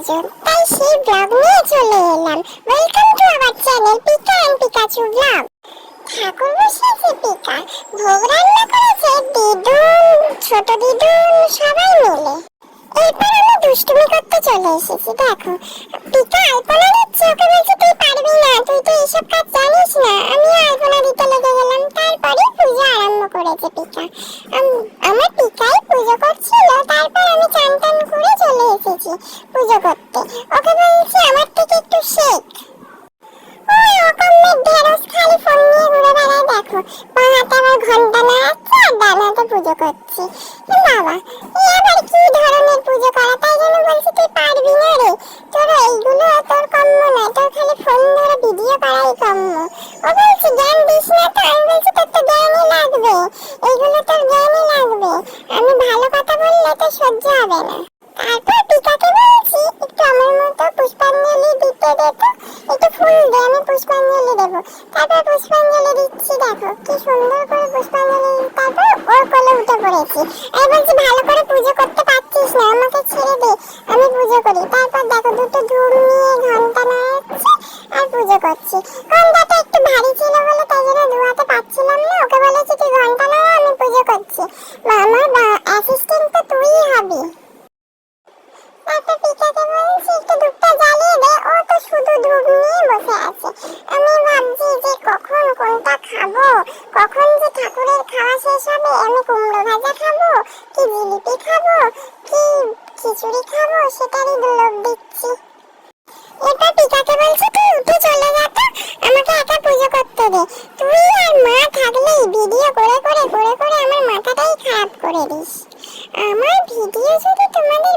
পুজো, তাই সেই ব্লগ নিয়ে চলে এলাম। Welcome to our channel Pika and Pikachu blog. ঠাকুর বসিয়েছে পিকা, ভোগ রান্না করেছে দিদুন, ছোট দিদুন সবাই মিলে। এরপর আমি দুষ্টুমি করতে চলে এসেছি। দেখো পিকা আলপনা দিচ্ছে, ওকে বলছে তুই পারবি না, তুই তো এসব কাজ জানিস না। আমি আলপনা দিতে লেগে গেলাম। তারপরে পুজো আরম্ভ করেছে পিকা। আমার পিকাই পুজো করছিল। তারপর আমি চান টান করে চলে এসেছি পুজো করতে। ওকে বলছি আমার থেকে একটু শেখ। ওই অকম্মের ঢেঁড়স খালি ফোন নিয়ে ঘুরে বেড়ায়। দেখো বাঁ হাতে আমার ঘন্টা নাড়াচ্ছে আর ডান হাতে পুজো করছি। বাবা এ আবার কি ধরনের পুজো করা? তাই জন্য বলছি তুই পারবি না রে, তোর এইগুলো তোর কম্ম না, তোর খালি ফোন ধরে ভিডিও করাই কম্ম। ও বলছে জ্ঞান দিস না তো। আমি বলছি তোর তো জ্ঞানই লাগবে, এইগুলো তোর জ্ঞানই লাগবে। আমি ভালো কথা বললে তো সহ্য হবে না। তারপর পিকাকে বলছি একটু আমার মতো পুষ্পাঞ্জলি দিতে দে তো, একটু ফুল দে, আমি পুষ্পাঞ্জলি দেবো। তারপর পুষ্পাঞ্জলি দিচ্ছি। দেখো কি সুন্দর করে পুষ্পাঞ্জলি। তারপর ওর কোলে উঠে পড়েছি। আমি বলছি ভালো করে পুজো করতে পারছিস না, আমাকে ছেড়ে দে, আমি পুজো করি। তারপর দেখো দুটো ধূপ নিয়ে ঘন্টা নাড়াচ্ছি আর পুজো করছি। ঘন্টাটা একটু ভারী ছিল বলে তাই জন্য ধোয়াতে পারছিলাম না। ওকে বলেছি তুই ঘন্টা নাড়া, আমি পুজো করছি। আমার অ্যাসিস্ট্যান্ট তো তুইই হবি। তারপর পিকাকে বলছি একটু ধূপটা জ্বালিয়ে দে। ও তো শুধু ধূপ নিয়ে বসে আছে। আমি ভাবছি যে কখন কোনটা খাবো, কখন যে ঠাকুরের খাওয়া শেষ হবে। আমি কুমড়ো ভাজা খাবো, কি জিলিপি খাবো, কি খিচুড়ি খাবো, সেটারই লোভ দিচ্ছি। এরপর পিকাকে বলছি তুই উঠে চলে যা তো, আমাকে একা পুজো করতে দে। তুই আর মা থাকলেই ভিডিও করে করে আমার মাথাটাই খারাপ করে দিস। আমার ভিডিও যদি তোমাদের